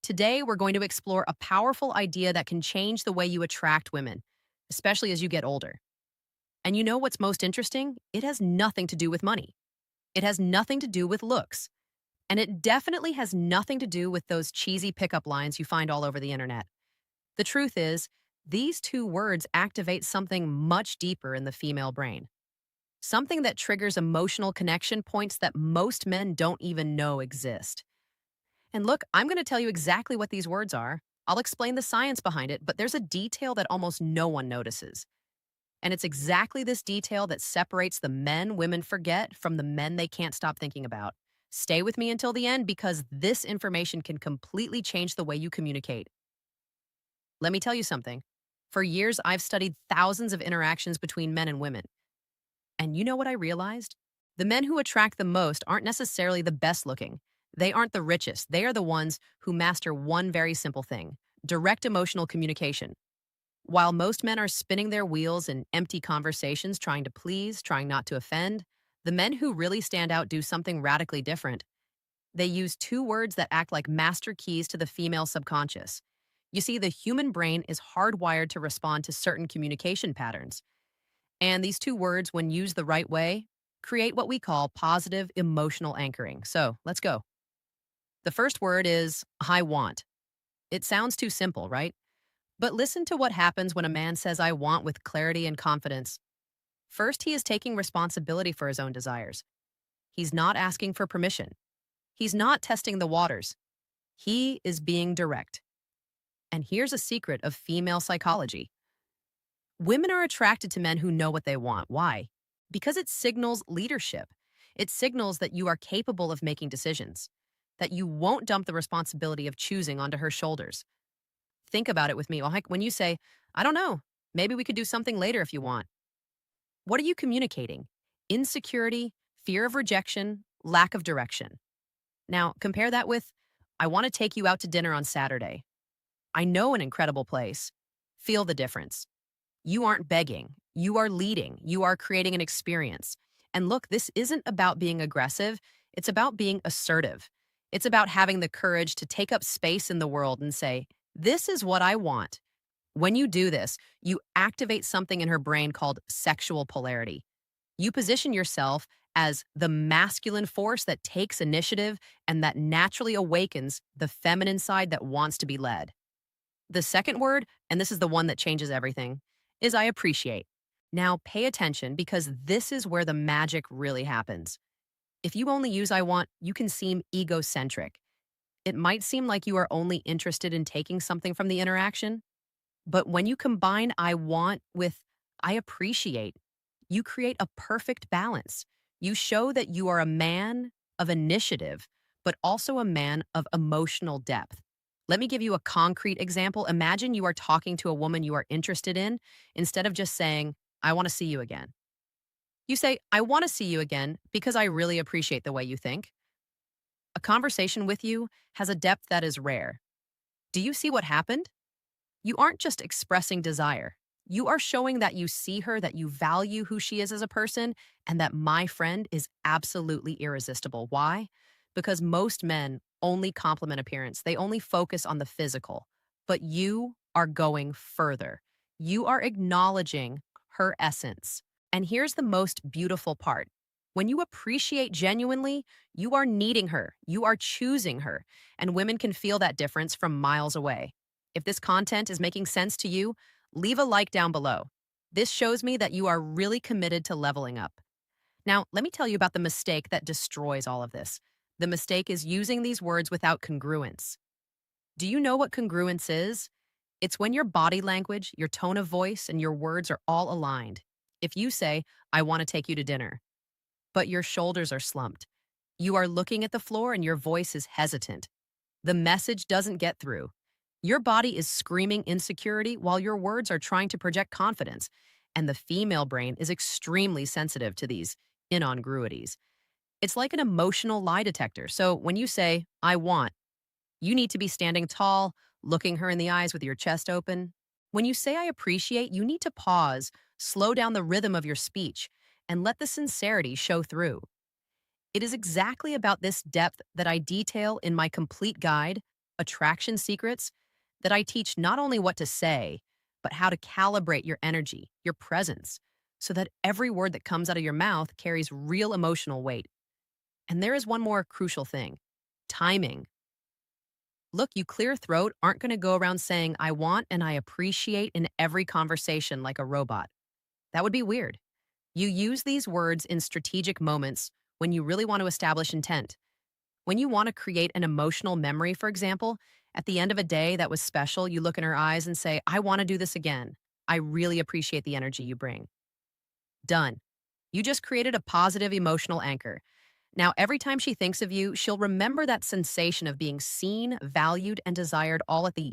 Today, we're going to explore a powerful idea that can change the way you attract women, especially as you get older. And you know what's most interesting? It has nothing to do with money. It has nothing to do with looks. And it definitely has nothing to do with those cheesy pickup lines you find all over the internet. The truth is, these two words activate something much deeper in the female brain, something that triggers emotional connection points that most men don't even know exist. And look, I'm going to tell you exactly what these words are. I'll explain the science behind it, but there's a detail that almost no one notices. And it's exactly this detail that separates the men women forget from the men they can't stop thinking about. Stay with me until the end because this information can completely change the way you communicate. Let me tell you something. For years, I've studied thousands of interactions between men and women. And you know what I realized? The men who attract the most aren't necessarily the best looking. They aren't the richest. They are the ones who master one very simple thing: direct emotional communication. While most men are spinning their wheels in empty conversations, trying to please, trying not to offend, the men who really stand out do something radically different. They use two words that act like master keys to the female subconscious. You see, the human brain is hardwired to respond to certain communication patterns. And these two words, when used the right way, create what we call positive emotional anchoring. So let's go. The first word is I want. It sounds too simple, right? But listen to what happens when a man says I want with clarity and confidence. First, he is taking responsibility for his own desires. He's not asking for permission. He's not testing the waters. He is being direct. And here's a secret of female psychology. Women are attracted to men who know what they want. Why? Because it signals leadership. It signals that you are capable of making decisions, that you won't dump the responsibility of choosing onto her shoulders. Think about it with me. Like when you say, I don't know, maybe we could do something later if you want. What are you communicating? Insecurity, fear of rejection, lack of direction. Now, compare that with, I want to take you out to dinner on Saturday. I know an incredible place. Feel the difference. You aren't begging. You are leading. You are creating an experience. And look, this isn't about being aggressive. It's about being assertive. It's about having the courage to take up space in the world and say, this is what I want. When you do this, you activate something in her brain called sexual polarity. You position yourself as the masculine force that takes initiative and that naturally awakens the feminine side that wants to be led. The second word, and this is the one that changes everything, is I appreciate. Now pay attention because this is where the magic really happens. If you only use I want, you can seem egocentric. It might seem like you are only interested in taking something from the interaction, but when you combine I want with I appreciate, you create a perfect balance. You show that you are a man of initiative, but also a man of emotional depth. Let me give you a concrete example. Imagine you are talking to a woman you are interested in. Instead of just saying, I want to see you again, you say, I want to see you again because I really appreciate the way you think. A conversation with you has a depth that is rare. Do you see what happened? You aren't just expressing desire. You are showing that you see her, that you value who she is as a person, and that my friend is absolutely irresistible. Why? Because most men only compliment appearance. They only focus on the physical. But you are going further. You are acknowledging her essence. And here's the most beautiful part. When you appreciate genuinely, you are needing her. You are choosing her. And women can feel that difference from miles away. If this content is making sense to you, leave a like down below. This shows me that you are really committed to leveling up. Now, let me tell you about the mistake that destroys all of this. The mistake is using these words without congruence. Do you know what congruence is? It's when your body language, your tone of voice, and your words are all aligned. If you say, I want to take you to dinner, but your shoulders are slumped, you are looking at the floor and your voice is hesitant, the message doesn't get through. Your body is screaming insecurity while your words are trying to project confidence, and the female brain is extremely sensitive to these incongruities. It's like an emotional lie detector. So when you say, I want, you need to be standing tall, looking her in the eyes with your chest open. When you say I appreciate, you need to pause, slow down the rhythm of your speech, and let the sincerity show through. It is exactly about this depth that I detail in my complete guide, attraction secrets that I teach not only what to say, but how to calibrate your energy, your presence, so that every word that comes out of your mouth carries real emotional weight. And there is one more crucial thing: timing. Look, you clear throat aren't going to go around saying, I want and I appreciate in every conversation like a robot. That would be weird. You use these words in strategic moments when you really want to establish intent. When you want to create an emotional memory, for example, at the end of a day that was special, you look in her eyes and say, I want to do this again. I really appreciate the energy you bring. Done. You just created a positive emotional anchor. Now, every time she thinks of you, she'll remember that sensation of being seen, valued, and desired all at the